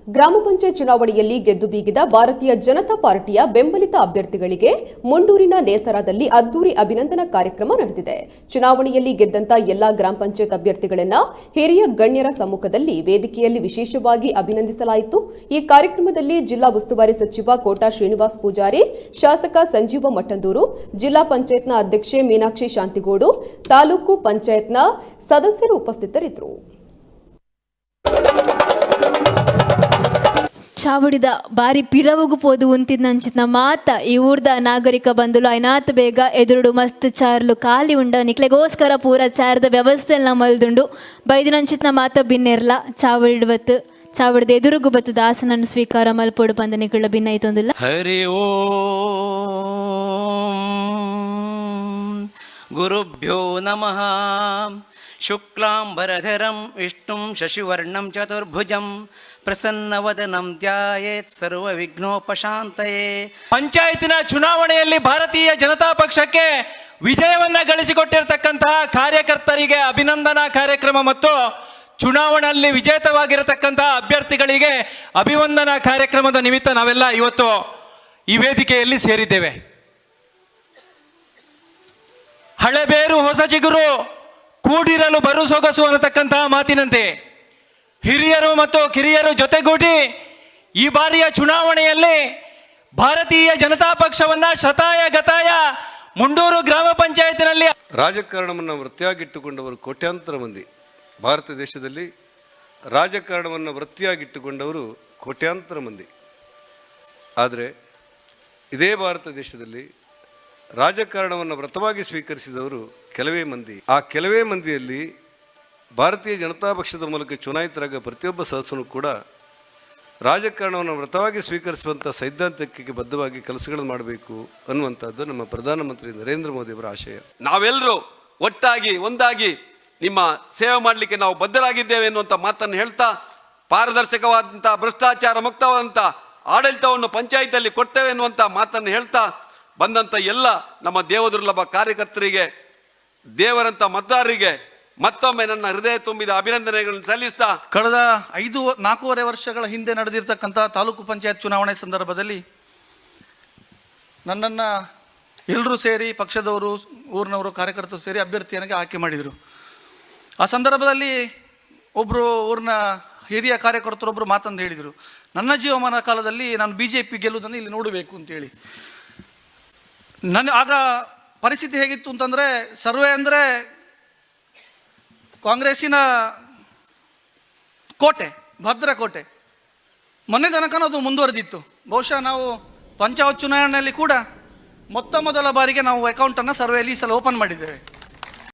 ಗ್ರಾಮ ಪಂಚಾಯತ್ ಚುನಾವಣೆಯಲ್ಲಿ ಗೆದ್ದು ಬೀಗಿದ ಭಾರತೀಯ ಜನತಾ ಪಾರ್ಟಿಯ ಬೆಂಬಲಿತ ಅಭ್ಯರ್ಥಿಗಳಿಗೆ ಮುಂಡೂರಿನ ನೇಸರದಲ್ಲಿ ಅದ್ದೂರಿ ಅಭಿನಂದನಾ ಕಾರ್ಯಕ್ರಮ ನಡೆದಿದೆ. ಚುನಾವಣೆಯಲ್ಲಿ ಗೆದ್ದಂತ ಎಲ್ಲಾ ಗ್ರಾಮ ಪಂಚಾಯತ್ ಅಭ್ಯರ್ಥಿಗಳನ್ನು ಹಿರಿಯ ಗಣ್ಯರ ಸಮ್ಮುಖದಲ್ಲಿ ವೇದಿಕೆಯಲ್ಲಿ ವಿಶೇಷವಾಗಿ ಅಭಿನಂದಿಸಲಾಯಿತು. ಈ ಕಾರ್ಯಕ್ರಮದಲ್ಲಿ ಜಿಲ್ಲಾ ಉಸ್ತುವಾರಿ ಸಚಿವ ಕೋಟಾ ಶ್ರೀನಿವಾಸ್ ಪೂಜಾರಿ, ಶಾಸಕ ಸಂಜೀವ ಮಠಂದೂರು, ಜಿಲ್ಲಾ ಪಂಚಾಯತ್ನ ಅಧ್ಯಕ್ಷೆ ಮೀನಾಕ್ಷಿ ಶಾಂತಿಗೋಡು, ತಾಲೂಕು ಪಂಚಾಯತ್ನ ಸದಸ್ಯರು ಉಪಸ್ಥಿತರಿದ್ದರು. ಚಾವಡಿದ ಬಾರಿ ಪಿರವುಗು ಪೋದು ಉಂತಿದ್ನಂಚಿನ ಮಾತ ಈ ಊರ್ದ ನಾಗರಿಕ ಬಂಧುಲು ಐನಾತ್ ಬೇಗ ಎದುರುಡು ಮಸ್ತ್ ಚಾರ್ಲು ಖಾಲಿ ಉಂಡ ನಿಕ್ಲೆಗೋಸ್ಕರ ಪೂರ ಚಾರದ ವ್ಯವಸ್ಥೆಲ್ಲ ಮಲ್ದುಂಡು ಬೈದಿನಂಚಿನ ಮಾತ ಬಿನ್ನೆರ್ಲ ಚಾವಡಿವತ್ತು ಚಾವಡಿದ ಎದುರುಗು ಬತ್ತದ ಆಸನನ್ನು ಸ್ವೀಕಾರ ಮಲ್ಪೋಡು ಪಂದ ನಿಕಳ ಭಿನ್ನ ಐತೊಂದಿಲ್ಲ. ಹರಿ ಓಂ ಗುರುಭ್ಯೋ ನಮಃ. ಶುಕ್ಲಾಂಬರಧರಂ ವಿಷ್ಣುಂ ಶಶಿವರ್ಣಂ ಚತುರ್ಭುಜಂ ಪ್ರಸನ್ನವದನಂ ಧ್ಯಾಯೇತ್ ಸರ್ವ ವಿಘ್ನೋಪಶಾಂತಯೇ. ಪಂಚಾಯತಿನ ಚುನಾವಣೆಯಲ್ಲಿ ಭಾರತೀಯ ಜನತಾ ಪಕ್ಷಕ್ಕೆ ವಿಜಯವನ್ನ ಗಳಿಸಿಕೊಟ್ಟಿರತಕ್ಕಂತಹ ಕಾರ್ಯಕರ್ತರಿಗೆ ಅಭಿನಂದನಾ ಕಾರ್ಯಕ್ರಮ ಮತ್ತು ಚುನಾವಣೆಯಲ್ಲಿ ವಿಜೇತವಾಗಿರತಕ್ಕಂತಹ ಅಭ್ಯರ್ಥಿಗಳಿಗೆ ಅಭಿವಂದನಾ ಕಾರ್ಯಕ್ರಮದ ನಿಮಿತ್ತ ನಾವೆಲ್ಲ ಇವತ್ತು ಈ ವೇದಿಕೆಯಲ್ಲಿ ಸೇರಿದ್ದೇವೆ. ಹಳೆಬೇರು ಹೊಸ ಚಿಗುರು ಕೂಡಿರಲು ಬರು ಸೊಗಸು ಅನ್ನತಕ್ಕಂತಹ ಮಾತಿನಂತೆ ಹಿರಿಯರು ಮತ್ತು ಕಿರಿಯರು ಜೊತೆಗೂಡಿ ಈ ಬಾರಿಯ ಚುನಾವಣೆಯಲ್ಲಿ ಭಾರತೀಯ ಜನತಾ ಪಕ್ಷವನ್ನ ಶತಾಯ ಗತಾಯ ಮುಂಡೂರು ಗ್ರಾಮ ಪಂಚಾಯತಿನಲ್ಲಿ ರಾಜಕಾರಣವನ್ನು ವೃತ್ತಿಯಾಗಿಟ್ಟುಕೊಂಡವರು ಕೋಟ್ಯಾಂತರ ಮಂದಿ. ಭಾರತ ದೇಶದಲ್ಲಿ ರಾಜಕಾರಣವನ್ನು ವೃತ್ತಿಯಾಗಿಟ್ಟುಕೊಂಡವರು ಕೋಟ್ಯಾಂತರ ಮಂದಿ. ಆದರೆ ಇದೇ ಭಾರತ ದೇಶದಲ್ಲಿ ರಾಜಕಾರಣವನ್ನು ವ್ರತವಾಗಿ ಸ್ವೀಕರಿಸಿದವರು ಕೆಲವೇ ಮಂದಿ. ಆ ಕೆಲವೇ ಮಂದಿಯಲ್ಲಿ ಭಾರತೀಯ ಜನತಾ ಪಕ್ಷದ ಮೂಲಕ ಚುನಾಯಿತರಾಗ ಪ್ರತಿಯೊಬ್ಬ ಸದಸ್ಯನೂ ಕೂಡ ರಾಜಕಾರಣವನ್ನು ವ್ರತವಾಗಿ ಸ್ವೀಕರಿಸುವಂಥ ಸೈದ್ಧಾಂತಿಕಕ್ಕೆ ಬದ್ಧವಾಗಿ ಕೆಲಸಗಳನ್ನು ಮಾಡಬೇಕು ಅನ್ನುವಂಥದ್ದು ನಮ್ಮ ಪ್ರಧಾನಮಂತ್ರಿ ನರೇಂದ್ರ ಮೋದಿಯವರ ಆಶಯ. ನಾವೆಲ್ಲರೂ ಒಟ್ಟಾಗಿ ಒಂದಾಗಿ ನಿಮ್ಮ ಸೇವೆ ಮಾಡಲಿಕ್ಕೆ ನಾವು ಬದ್ಧರಾಗಿದ್ದೇವೆ ಎನ್ನುವಂಥ ಮಾತನ್ನು ಹೇಳ್ತಾ, ಪಾರದರ್ಶಕವಾದಂಥ ಭ್ರಷ್ಟಾಚಾರ ಮುಕ್ತವಾದಂಥ ಆಡಳಿತವನ್ನು ಪಂಚಾಯಿತಿಯಲ್ಲಿ ಕೊಡ್ತೇವೆ ಎನ್ನುವಂಥ ಮಾತನ್ನು ಹೇಳ್ತಾ ಬಂದಂಥ ಎಲ್ಲ ನಮ್ಮ ದೇವದುರ್ಲಭ ಕಾರ್ಯಕರ್ತರಿಗೆ, ದೇವರಂಥ ಮತದಾರರಿಗೆ ಮತ್ತೊಮ್ಮೆ ನನ್ನ ಹೃದಯ ತುಂಬಿದ ಅಭಿನಂದನೆಗಳನ್ನು ಸಲ್ಲಿಸ್ತಾ, ಕಳೆದ 4.5 ವರ್ಷಗಳ ಹಿಂದೆ ನಡೆದಿರ್ತಕ್ಕಂಥ ತಾಲೂಕು ಪಂಚಾಯತ್ ಚುನಾವಣೆ ಸಂದರ್ಭದಲ್ಲಿ ನನ್ನನ್ನು ಎಲ್ಲರೂ ಸೇರಿ ಪಕ್ಷದವರು, ಊರಿನವರು, ಕಾರ್ಯಕರ್ತರು ಸೇರಿ ಅಭ್ಯರ್ಥಿಯನಿಗೆ ಆಯ್ಕೆ ಮಾಡಿದರು. ಆ ಸಂದರ್ಭದಲ್ಲಿ ಒಬ್ಬರು ಊರಿನ ಹಿರಿಯ ಕಾರ್ಯಕರ್ತರೊಬ್ಬರು ಮಾತಂದು ಹೇಳಿದರು, ನನ್ನ ಜೀವಮಾನ ಕಾಲದಲ್ಲಿ ನಾನು BJP ಗೆಲ್ಲುವುದನ್ನು ಇಲ್ಲಿ ನೋಡಬೇಕು ಅಂತೇಳಿ. ಆಗ ಪರಿಸ್ಥಿತಿ ಹೇಗಿತ್ತು ಅಂತಂದರೆ, ಸರ್ವೆ ಅಂದರೆ ಕಾಂಗ್ರೆಸ್ಸಿನ ಕೋಟೆ, ಭದ್ರಕೋಟೆ. ಮೊನ್ನೆ ತನಕ ಅದು ಮುಂದುವರೆದಿತ್ತು. ಬಹುಶಃ ನಾವು ಪಂಚಾಯತ್ ಚುನಾವಣೆಯಲ್ಲಿ ಕೂಡ ಮೊದಲ ಬಾರಿಗೆ ನಾವು ಅಕೌಂಟನ್ನು ಸರ್ವೆಯಲ್ಲಿ ಈ ಸಲ ಓಪನ್ ಮಾಡಿದ್ದೇವೆ.